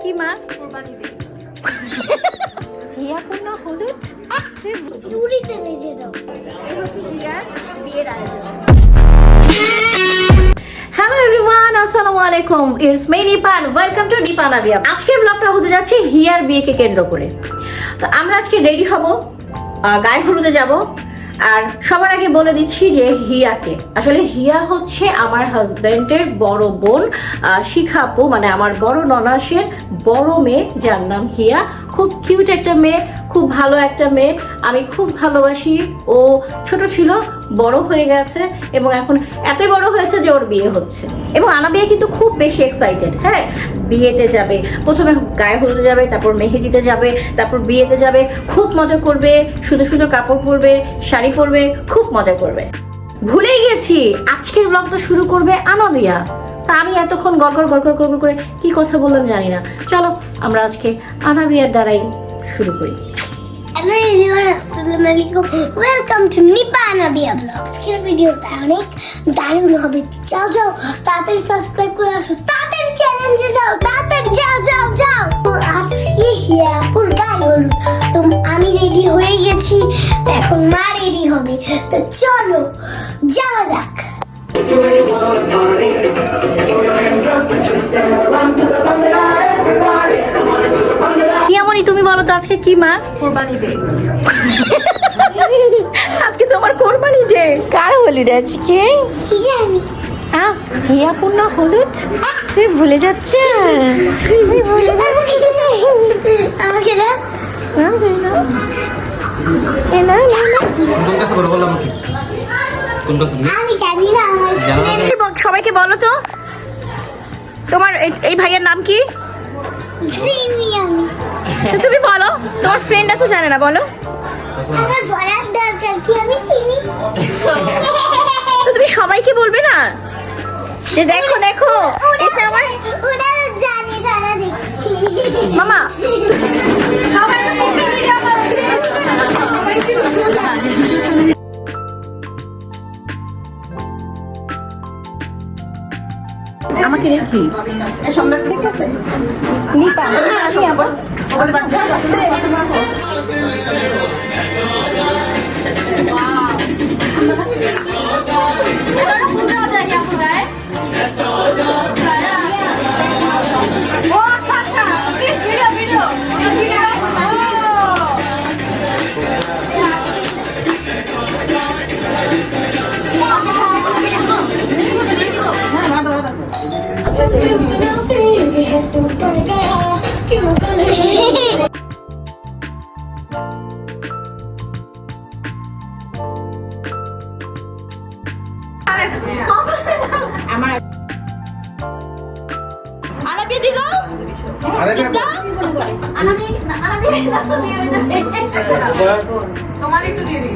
কি মা? হিয়া পূর্ণ হলুদ চুরিতে বেজে দাও। এই হচ্ছে হিয়ার বিয়ের আয়োজন। হ্যালো এভরিওয়ান, আসসালামু আলাইকুম। It's me Nipan, welcome to Nipan Abiya. আজকের ব্লগটা হতে যাচ্ছে হিয়ার বিয়েকে কেন্দ্র করে। তো আমরা আজকে রেডি হব, গায়ে হলুদে যাব। আর সবার আগে বলে দিচ্ছি যে হিয়াকে, আসলে হিয়া হচ্ছে আমার হাজবেন্ডের বড় বোন, শিখা আপু, মানে আমার বড় ননাসের বড় মেয়ে, যার নাম হিয়া। খুব কিউট একটা মেয়ে, খুব ভালো একটা মেয়ে, আমি খুব ভালোবাসি। ও ছোট ছিল, বড় হয়ে গেছে এবং এখন এতই বড় হয়েছে যে ওর বিয়ে হচ্ছে। এবং আনাবিয়া কিন্তু খুব বেশি এক্সাইটেড। হ্যাঁ, বিয়েতে যাবে, প্রথমে গায়ে হলুদে যাবে, তারপর মেহেদিতে যাবে, তারপর বিয়েতে যাবে। খুব মজা করবে, সুন্দর সুন্দর কাপড় পরবে, শাড়ি পরবে, খুব মজা করবে। ভুলেই গেছি, আজকের ব্লগ তো শুরু করবে আনাবিয়া। তা আমি এতক্ষণ গড়গড় করে কি কথা বললাম জানি না। চলো আমরা আজকে আনাবিয়ার দ্বারাই শুরু করি। হ্যালো এভরিওয়ান, আসসালামু আলাইকুম, welcome to Nipan Abia blog. আজকের ভিডিওটা অনেক দারুণ হবে। যাও যাও তাড়াতাড়ি সাবস্ক্রাইব করে আসো, তাড়াতাড়ি চ্যালেঞ্জে যাও, তাড়াতাড়ি যাও যাও যাও। তো আজকে হিয়াপুর গায়ে হলুদ, তো আমি রেডি হয়ে গেছি, এখন মা রেডি হবে। তো চলো যাওয়া যাক। হিয়ামণি, তুমি বলো তো আজকে কি মা? কোরবানি ডে। আজকে তোমার কোরবানি ডে। কার হলিডে আজকে? কি জানি হিয়া পূর্ণ হলুদ, তুই ভুলে যাচ্ছে? আমাকে দাও। আমি জানি না আমার সবাইকে বলো তো, তোমার এই ভাইয়ের নাম কি? চিনি আমি। তো তুমি বলো, তোমার ফ্রেন্ডরা তো জানে না, বলো। আমার বলার দরকার কি, আমি চিনি। তো তুমি সবাইকে বলবে না যে দেখো দেখো এটা আমার ওরা জানে, তারা দেখছি। মামা। আমাকে রেখি সম্রাট, ঠিক আছে? নিপা আমি আবার তোমার একটু দিয়ে দিই।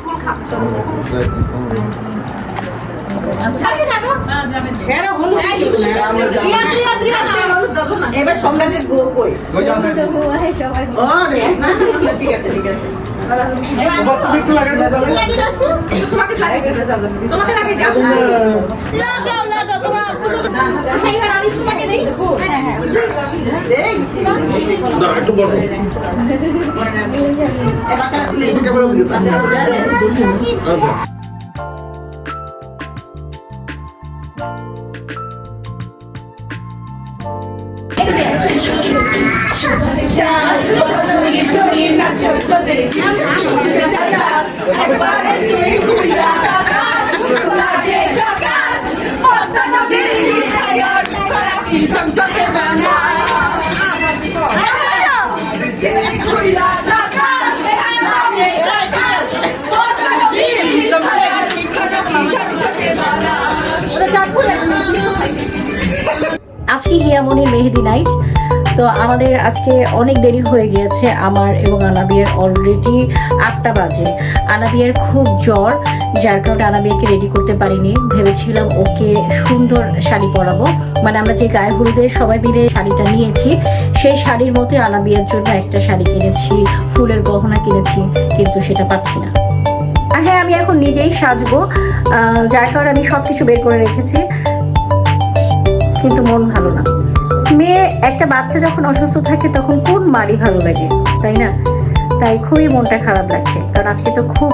ফুল খা। এবার সম্রাটের বউ কই? ঠিক আছে ঠিক আছে। তোমাকে লাগিয়ে দাও। লাগাও তোমার আমি তোমাকে দেই। একটু বসো। বাচ্চারা দিলে আজকে হিয়ামনির মেহেদি নাইট। তো আমাদের আজকে অনেক দেরি হয়ে গিয়েছে, আমার এবং আনাবিয়ার অলরেডি 8টা বাজে। আনাবিয়ার খুব জ্বর, যার কারণে আনাবিয়াকে রেডি করতে পারিনি। ভেবেছিলাম ওকে সুন্দর শাড়ি পরাবো, মানে আমরা যে গায়ে হলুদে সবাই মিলে শাড়িটা নিয়েছি সেই শাড়ির মতো আনাবিয়ার জন্য একটা শাড়ি কিনেছি, ফুলের গহনা কিনেছি, কিন্তু সেটা পাচ্ছি না। আর হ্যাঁ, আমি এখন নিজেই সাজবো, যার কারণে আমি সবকিছু বের করে রেখেছি। কিন্তু মন ভালো না। মেয়ে একটা বাচ্চা যখন অসুস্থ থাকে তখন কোন মারই ভালো লাগে, তাই না? তাই খুবই মনটা খারাপ লাগছে, কারণ আজকে তো খুব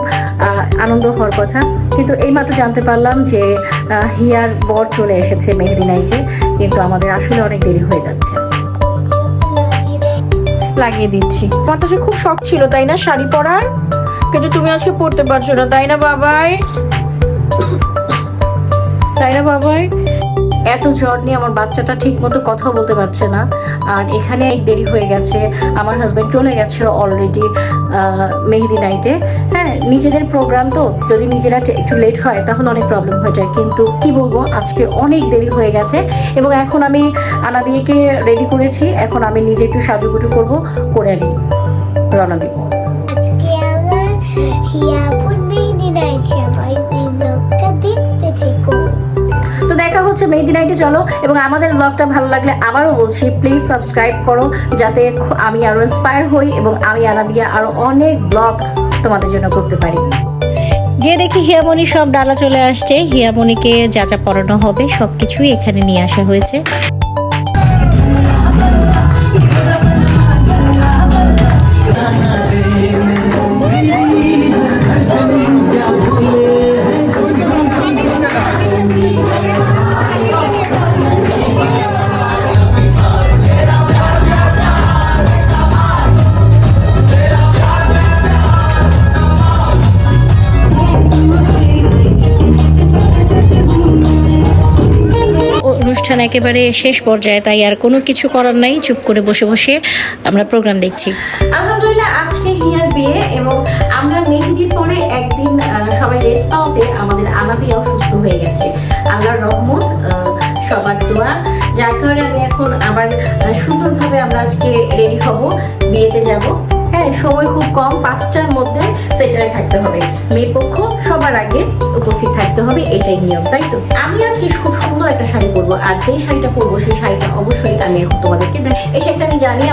আনন্দ হওয়ার কথা, কিন্তু এইমাত্র জানতে পারলাম যে হিয়ার বর চলে এসেছে মেহেদি নাইটে, কিন্তু আমাদের আসলে অনেক দেরি হয়ে যাচ্ছে। লাগিয়ে দিচ্ছি। তোমার তো খুব শখ ছিল তাই না শাড়ি পরার, কিন্তু তুমি আজকে পরতে পারছো না, তাই না বাবাই? তাই না বাবাই? এত জ্বর নিয়ে আমার বাচ্চাটা ঠিক মতো কথা বলতে পারছে না, আর এখানে এক দেরি হয়ে গেছে। আমার হাজব্যান্ড চলে গেছে অলরেডি মেহেদি নাইটে। হ্যাঁ, নিজেদের প্রোগ্রাম তো, যদি নিজেরা একটু লেট হয় তাহলে অনেক প্রবলেম হয়ে যায়, কিন্তু কি বলবো, আজকে অনেক দেরি হয়ে গেছে। এবং এখন আমি আনাবিয়াকে রেডি করেছি, এখন আমি নিজে একটু সাজুগুজু করবো, করে আমি রওনা দিব। আজকে আমার হিয়া ফুটবে দিদাই সবাই এই ব্লগটা দেখতে থেকো। তো দেখা হচ্ছে মেহেদি নাইটে, চলো। এবং আমাদের ব্লগটা ভালো লাগলে আবারও বলছি, প্লিজ সাবস্ক্রাইব করো, যাতে আমি আরো ইন্সপায়ার হই এবং আমি আনাবিয়া আরো অনেক ব্লগ তোমাদের জন্য করতে পারি। যে দেখি হিয়ামণি সব ডালা চলে আসছে, হিয়ামণিকে যা যা পড়ানো হবে সবকিছুই এখানে নিয়ে আসা হয়েছে। অনুষ্ঠান একেবারে শেষ পর্যায়ে, তাই আর কোনো কিছু করার নাই, চুপ করে বসে বসে আমরা প্রোগ্রাম দেখছি। আলহামদুলিল্লাহ, আজকে হিয়ার বিয়ে এবং আমরা মেহেদির পরে একদিন সবাই রেস্ট পাওয়াতে আমাদের আনাবিয়া অসুস্থ হয়ে গেছে। আল্লাহর রহমত, সবার দোয়া, যার কারণে আমি এখন আবার সুন্দরভাবে আমরা আজকে রেডি হব, বিয়েতে যাব। হ্যাঁ, সময় খুব কম, 5টার মধ্যে সেটেলে থাকতে হবে, মেয়ে পক্ষ সবার আগে উপস্থিত থাকতে হবে, এটাই নিয়ম, তাই তো? আমি আজকে খুব সুন্দর একটা শাড়ি পরবো, আর যেই শাড়িটা পরবো সেই শাড়িটা অবশ্যই আমি এখন তোমাদেরকে দেখ। এই শাড়িটা আমি জানি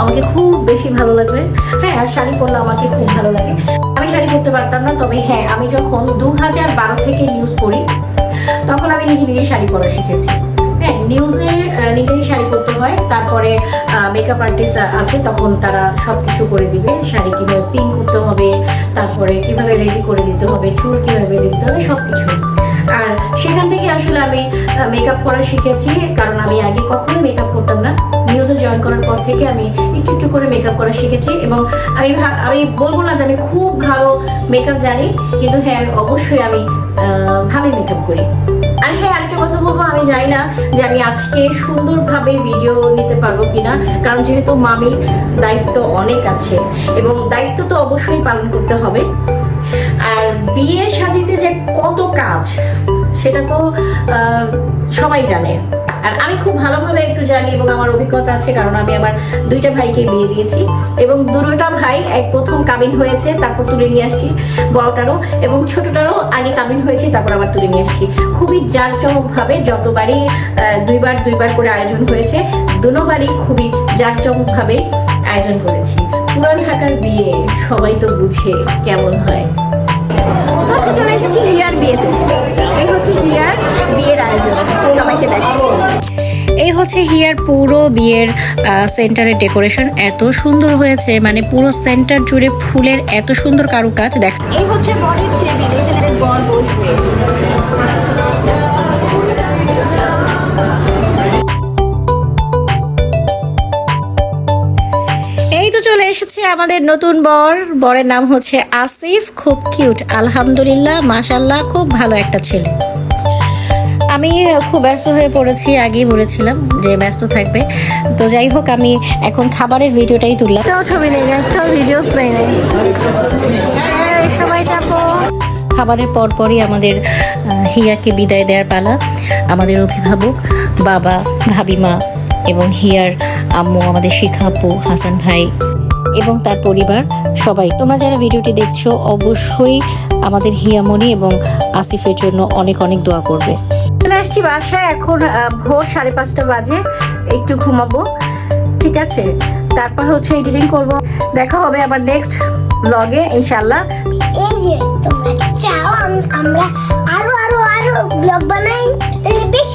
আমাকে খুব বেশি ভালো লাগবে। হ্যাঁ, আর শাড়ি পরলে আমাকে খুব ভালো লাগে। আমি শাড়ি পরতে পারতাম না, তবে হ্যাঁ, আমি যখন 2012 থেকে নিউজ পড়ি তখন আমি নিজে শাড়ি পরা শিখেছি। হ্যাঁ, নিউজে নিজেই শাড়ি পরতে হয়, তারপরে মেকআপ আর্টিস্ট আছে, তখন তারা সবকিছু করে দিবে, শাড়ি কিভাবে পিন করতে হবে, তারপরে কিভাবে রেডি করে দিতে হবে, চুল কিভাবে বেঁধে দিতে হবে, সবকিছু। আর সেখান থেকে আসলে আমি মেকআপ করা শিখেছি, কারণ আমি আগে কখনো মেকআপ করতাম না। নিউজে জয়েন করার পর থেকে আমি একটু একটু করে মেকআপ করা শিখেছি, এবং আমি বলবো না যে আমি খুব ভালো মেকআপ জানি, কিন্তু হ্যাঁ, অবশ্যই আমি ভালো মেকআপ করি। আর হ্যাঁ, আরেকটা কথা বলবো, আমি জানি না যে আমি আজকে সুন্দরভাবে ভিডিও নিতে পারবো কিনা, কারণ যেহেতু মামির দায়িত্ব অনেক আছে এবং দায়িত্ব তো অবশ্যই পালন করতে হবে। আর বিয়ে শাদীতে যে কত কাজ সেটা তো সবাই জানে, আর আমি খুব ভালোভাবে একটু জানি এবং আমার অভিজ্ঞতা আছে, কারণ আমি আমার 2টা ভাইকে বিয়ে দিয়েছি এবং 2টা ভাই প্রথম কাবিন হয়েছে, তারপর তুলে নিয়ে আসছি বড়টারও, এবং ছোটটারও আগে কাবিন হয়েছে, তারপর আবার তুলে নিয়ে আসছি। খুবই জাঁকজমকভাবে, যতবারই 2বার করে আয়োজন হয়েছে, দুবারই খুবই জাঁকজমকভাবে আয়োজন করেছি। পুরান ঢাকার বিয়ে সবাই তো বুঝে কেমন হয়। আজকে চলে এসেছি হিয়ার বিয়েতে। এই হচ্ছে হিয়ার বিয়ের আয়োজন, সবাইকে দেখাচ্ছি। এই হচ্ছে হিয়ার পুরো বিয়ের সেন্টারের ডেকোরেশন, এত সুন্দর হয়েছে, মানে পুরো সেন্টার জুড়ে ফুলের এত সুন্দর কারুকাজ। দেখ, এই হচ্ছে বরের টেবিল, এখানে বর বসবে। এই তো চলে এসেছে আমাদের নতুন বর। বরের নাম হচ্ছে আসিফ, খুব কিউট, আলহামদুলিল্লাহ, মাশাআল্লাহ, খুব ভালো একটা ছেলে। আমি খুব ব্যস্ত হয়ে পড়েছি, আগেই বলেছিলাম যে ব্যস্ত থাকবে, তো যাই হোক, আমি এখন খাবারের ভিডিওটাই তুললাম। একটাও ছবি নেই, একটাও ভিডিওস নেই। সবাই যাবো। খাবারের পরপরই আমাদের হিয়াকে বিদায় দেওয়ার পালা। আমাদের অভিভাবক, বাবা, ভাবিমা এবং হিয়ার আম্মু, আমাদের শিখা আপু, হাসান ভাই এবং তার পরিবার সবাই। তোমরা যারা ভিডিওটি দেখছো অবশ্যই আমাদের হিয়ামণি এবং আসিফের জন্য অনেক অনেক দোয়া করবে। চলে আসছি বাসায়, এখন ভোর 5:30 বাজে, একটু ঘুমাবো, ঠিক আছে? তারপর হচ্ছে এডিটিং করব। দেখা হবে আবার নেক্সট ব্লগে ইনশাআল্লাহ। এই যে তোমরা কি চাও আমরা আরো ব্লগ বানাই, তাহলে বেশি